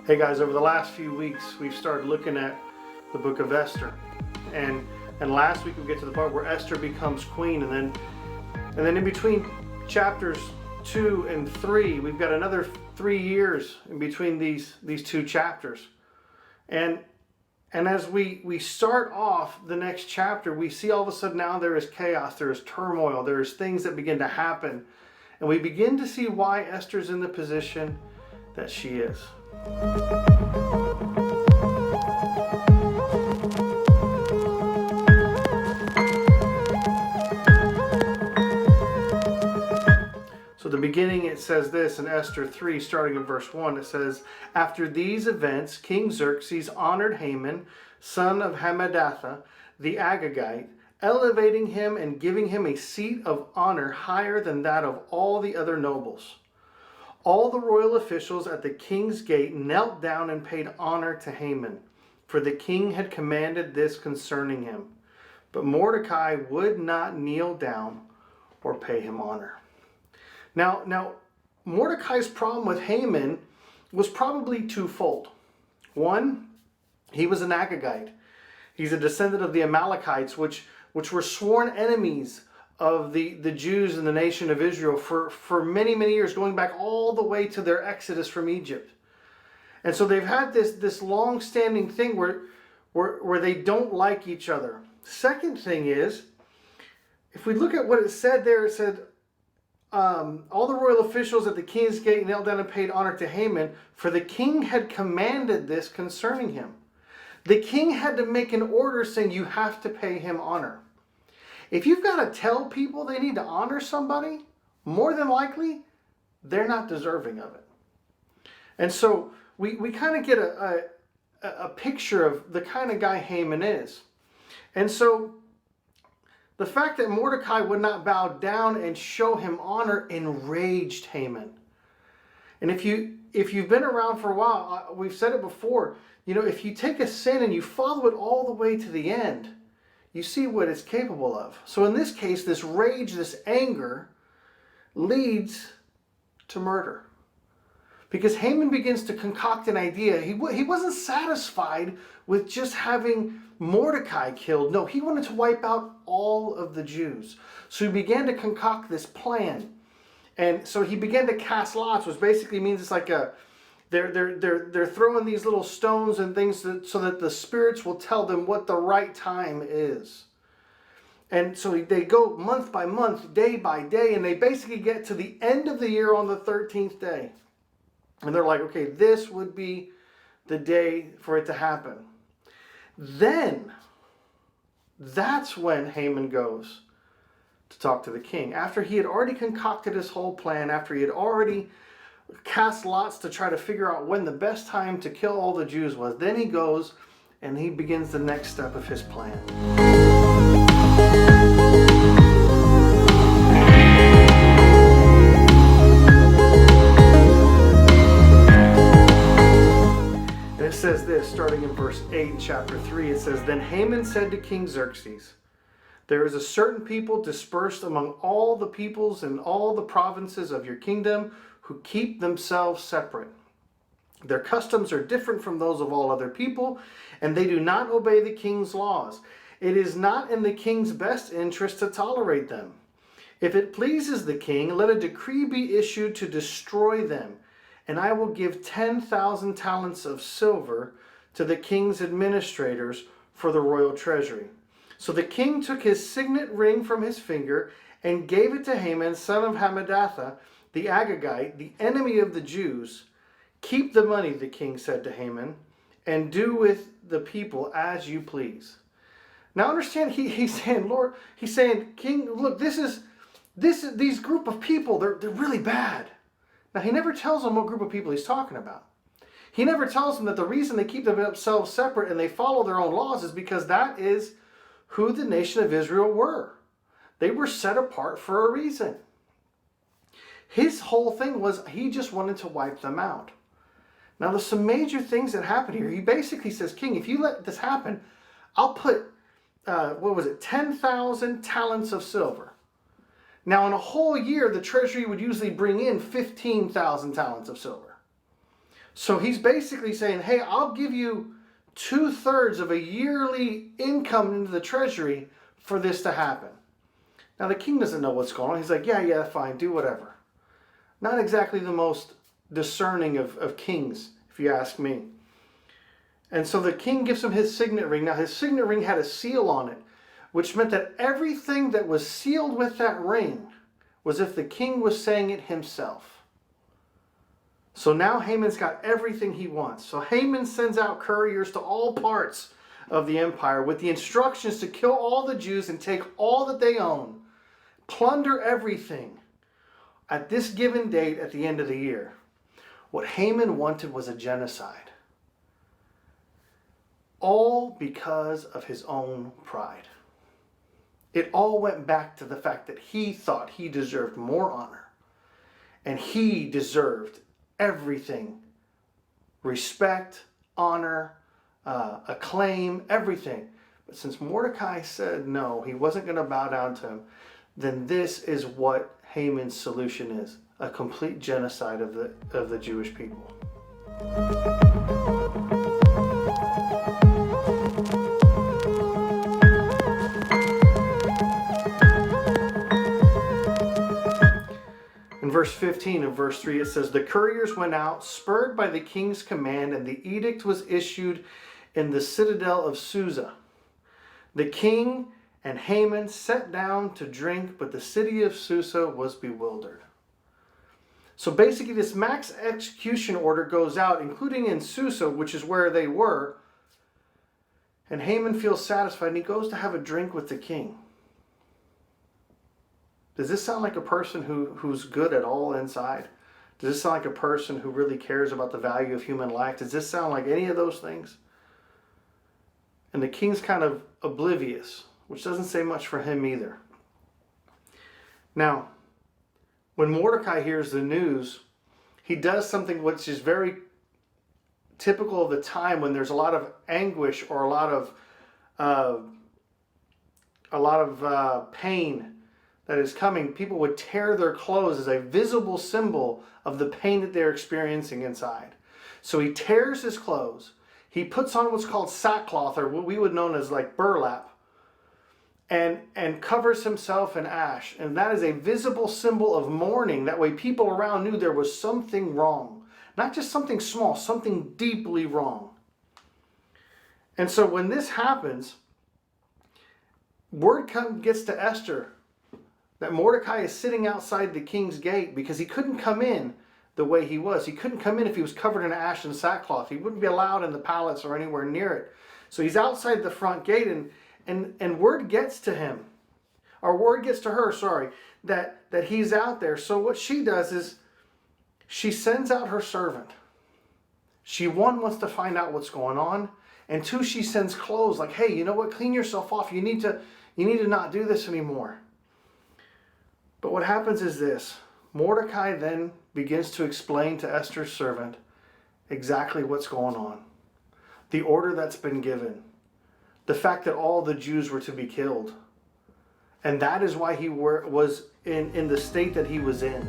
Hey guys, over the last few weeks we've started looking at the book of Esther, and last week we get to the part where Esther becomes queen, and then in between chapters 2 and 3 we've got another 3 years in between these two chapters, and as we start off the next chapter, we see all of a sudden now there is chaos, there is turmoil, there is things that begin to happen, and we begin to see why Esther's in the position that she is. So the beginning, it says this in Esther 3, starting in verse 1, it says, "After these events, King Xerxes honored Haman, son of Hammedatha, the Agagite, elevating him and giving him a seat of honor higher than that of all the other nobles. All the royal officials at the king's gate knelt down and paid honor to Haman, for the king had commanded this concerning him. But Mordecai would not kneel down or pay him honor." Now, Mordecai's problem with Haman was probably twofold. One, he was an Agagite. He's a descendant of the Amalekites, which were sworn enemies of the Jews in the nation of Israel for many, many years, going back all the way to their exodus from Egypt. And so they've had this long-standing thing where they don't like each other. Second thing is, if we look at what it said there, it said, all the royal officials at the king's gate knelt down and paid honor to Haman, for the king had commanded this concerning him. The king had to make an order saying you have to pay him honor. If you've got to tell people they need to honor somebody, more than likely, they're not deserving of it. And so we kind of get a picture of the kind of guy Haman is. And so the fact that Mordecai would not bow down and show him honor enraged Haman. And if you've been around for a while, we've said it before, if you take a sin and you follow it all the way to the end, you see what it's capable of. So in this case, this rage, this anger leads to murder. Because Haman begins to concoct an idea. He wasn't satisfied with just having Mordecai killed. No, he wanted to wipe out all of the Jews. So he began to concoct this plan. And so he began to cast lots, which basically means it's like they're throwing these little stones and things so that the spirits will tell them what the right time is. And so they go month by month, day by day, and they basically get to the end of the year on the 13th day. And they're like, okay, this would be the day for it to happen. Then, that's when Haman goes to talk to the king. After he had already concocted his whole plan, after he had already cast lots to try to figure out when the best time to kill all the Jews was, then he goes and he begins the next step of his plan. And it says this, starting in verse 8 in chapter 3, it says, "Then Haman said to King Xerxes, 'There is a certain people dispersed among all the peoples in all the provinces of your kingdom who keep themselves separate. Their customs are different from those of all other people, and they do not obey the king's laws. It is not in the king's best interest to tolerate them. If it pleases the king, let a decree be issued to destroy them, and I will give 10,000 talents of silver to the king's administrators for the royal treasury.' So the king took his signet ring from his finger and gave it to Haman, son of Hammedatha, the Agagite, the enemy of the Jews. 'Keep the money,' the king said to Haman, 'and do with the people as you please.'" Now understand, he's saying, Lord, he's saying, King, look, these group of people, they're really bad. Now he never tells them what group of people he's talking about. He never tells them that the reason they keep themselves separate and they follow their own laws is because that is who the nation of Israel were. They were set apart for a reason. His whole thing was he just wanted to wipe them out. Now there's some major things that happen here. He basically says, "King, if you let this happen, I'll put, 10,000 talents of silver." Now, in a whole year, the treasury would usually bring in 15,000 talents of silver. So he's basically saying, hey, I'll give you 2/3 of a yearly income into the treasury for this to happen. Now, the king doesn't know what's going on. He's like, yeah, fine, do whatever. Not exactly the most discerning of kings, if you ask me. And so the king gives him his signet ring. Now, his signet ring had a seal on it, which meant that everything that was sealed with that ring was if the king was saying it himself. So now Haman's got everything he wants. So Haman sends out couriers to all parts of the empire with the instructions to kill all the Jews and take all that they own, plunder everything at this given date at the end of the year. What Haman wanted was a genocide. All because of his own pride. It all went back to the fact that he thought he deserved more honor. And he deserved everything. Respect, honor, acclaim, everything. But since Mordecai said no, he wasn't going to bow down to him, then this is what Haman's solution is. A complete genocide of the Jewish people. In verse 15 of verse 3, it says, the couriers went out, spurred by the king's command, and the edict was issued in the citadel of Susa. The king and Haman sat down to drink, but the city of Susa was bewildered. So basically this mass execution order goes out, including in Susa, which is where they were. And Haman feels satisfied and he goes to have a drink with the king. Does this sound like a person who's good at all inside? Does this sound like a person who really cares about the value of human life? Does this sound like any of those things? And the king's kind of oblivious, which doesn't say much for him either. Now, when Mordecai hears the news, he does something which is very typical of the time when there's a lot of anguish or a lot of pain that is coming. People would tear their clothes as a visible symbol of the pain that they're experiencing inside. So he tears his clothes. He puts on what's called sackcloth, or what we would know as like burlap, and covers himself in ash. And that is a visible symbol of mourning. That way people around knew there was something wrong. Not just something small, something deeply wrong. And so when this happens, word gets to Esther that Mordecai is sitting outside the king's gate because he couldn't come in the way he was. He couldn't come in if he was covered in ash and sackcloth. He wouldn't be allowed in the palace or anywhere near it. So he's outside the front gate, and word gets to him, or word gets to her, that he's out there. So what she does is she sends out her servant. She, one, wants to find out what's going on, and two, she sends clothes like, hey, you know what, clean yourself off. You need to not do this anymore. But what happens is this. Mordecai then begins to explain to Esther's servant exactly what's going on. The order that's been given. The fact that all the Jews were to be killed. And that is why he was in the state that he was in.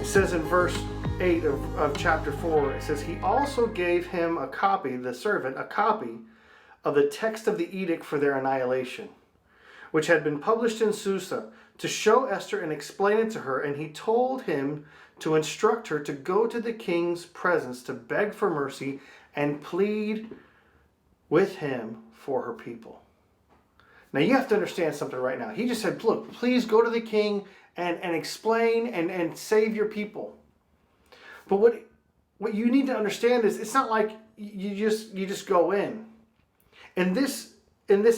It says in verse 8 of chapter 4, it says, he also gave him a copy, the servant, a copy of the text of the edict for their annihilation, which had been published in Susa, to show Esther and explain it to her. And he told him to instruct her to go to the king's presence to beg for mercy and plead with him for her people. Now you have to understand something right now. He just said, look, please go to the king and explain and save your people. But what you need to understand is it's not like you just go in. In this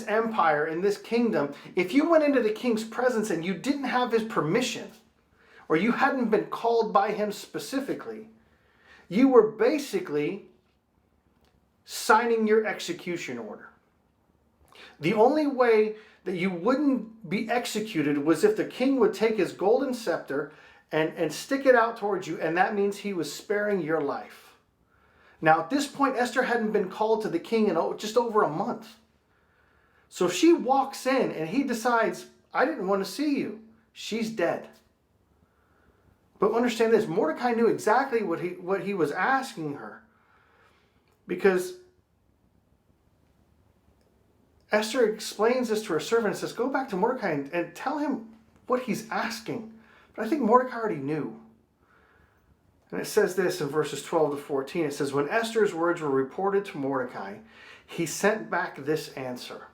empire, in this kingdom, if you went into the king's presence and you didn't have his permission, or you hadn't been called by him specifically, you were basically signing your execution order. The only way that you wouldn't be executed was if the king would take his golden scepter and stick it out towards you, and that means he was sparing your life. Now, at this point, Esther hadn't been called to the king in just over a month. So if she walks in and he decides, I didn't want to see you, she's dead. But understand this, Mordecai knew exactly what he was asking her. Because Esther explains this to her servant and says, go back to Mordecai and tell him what he's asking. But I think Mordecai already knew. And it says this in verses 12 to 14. It says, when Esther's words were reported to Mordecai, he sent back this answer.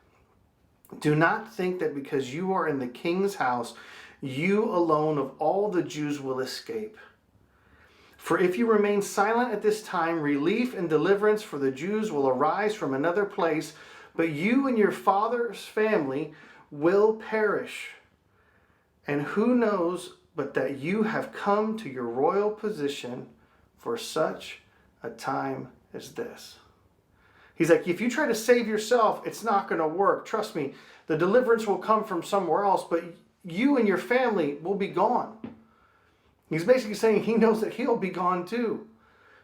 Do not think that because you are in the king's house, you alone of all the Jews will escape. For if you remain silent at this time, relief and deliverance for the Jews will arise from another place, but you and your father's family will perish. And who knows but that you have come to your royal position for such a time as this. He's like, if you try to save yourself, it's not going to work. Trust me, the deliverance will come from somewhere else, but you and your family will be gone. He's basically saying he knows that he'll be gone too.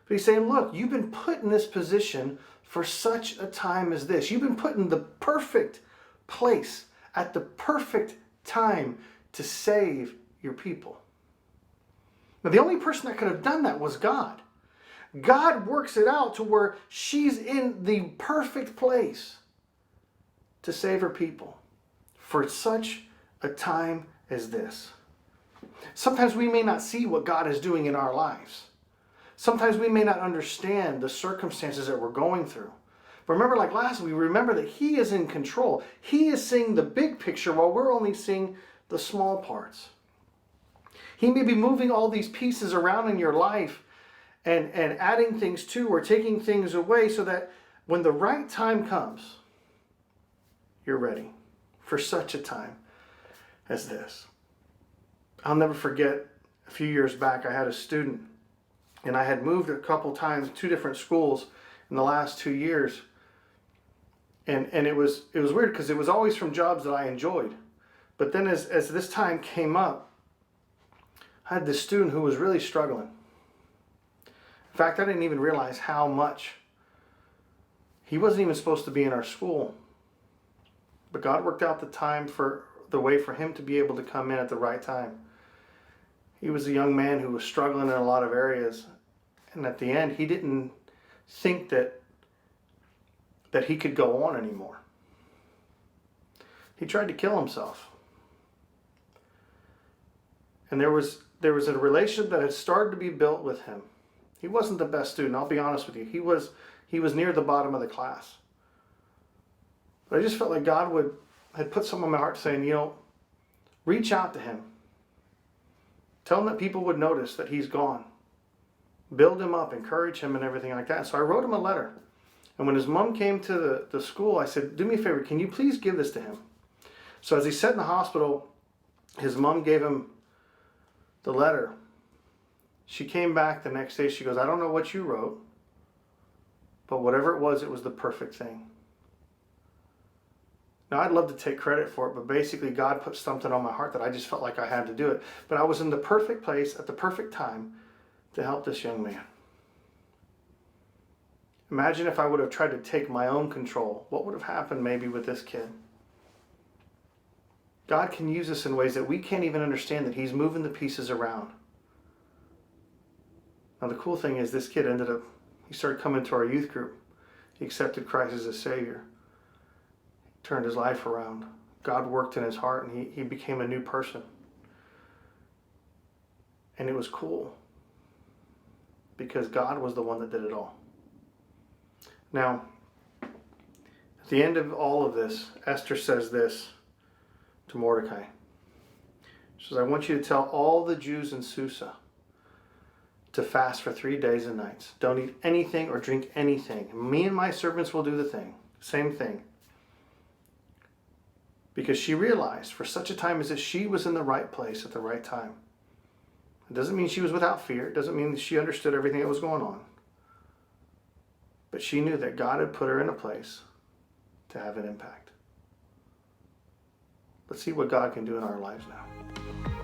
But he's saying, look, you've been put in this position for such a time as this. You've been put in the perfect place at the perfect time to save your people. Now, the only person that could have done that was God. God works it out to where she's in the perfect place to save her people for such a time as this. Sometimes we may not see what God is doing in our lives. Sometimes we may not understand the circumstances that we're going through. But remember, like last week, we remember that He is in control. He is seeing the big picture while we're only seeing the small parts. He may be moving all these pieces around in your life and adding things to or taking things away so that when the right time comes, you're ready for such a time as this. I'll never forget, a few years back, I had a student, and I had moved a couple times, 2 different schools in the last 2 years. And it was weird because it was always from jobs that I enjoyed. But then as this time came up, I had this student who was really struggling. In fact, I didn't even realize how much. He wasn't even supposed to be in our school. But God worked out the way for him to be able to come in at the right time. He was a young man who was struggling in a lot of areas. And at the end, he didn't think that he could go on anymore. He tried to kill himself. And there was a relationship that had started to be built with him. He wasn't the best student, I'll be honest with you. He was near the bottom of the class. But I just felt like God had put something on my heart saying, reach out to him. Tell him that people would notice that he's gone. Build him up, encourage him and everything like that. So I wrote him a letter. And when his mom came to the school, I said, do me a favor, can you please give this to him? So as he sat in the hospital, his mom gave him the letter. She came back the next day. She goes, I don't know what you wrote, but whatever it was the perfect thing. Now, I'd love to take credit for it, but basically God put something on my heart that I just felt like I had to do it. But I was in the perfect place at the perfect time to help this young man. Imagine if I would have tried to take my own control. What would have happened maybe with this kid? God can use us in ways that we can't even understand, that He's moving the pieces around. Now, the cool thing is this kid he started coming to our youth group. He accepted Christ as his Savior. He turned his life around. God worked in his heart, and he became a new person. And it was cool because God was the one that did it all. Now, at the end of all of this, Esther says this to Mordecai. She says, I want you to tell all the Jews in Susa to fast for 3 days and nights. Don't eat anything or drink anything. Me and my servants will do the same thing. Because she realized for such a time as this, she was in the right place at the right time. It doesn't mean she was without fear. It doesn't mean that she understood everything that was going on. But she knew that God had put her in a place to have an impact. Let's see what God can do in our lives now.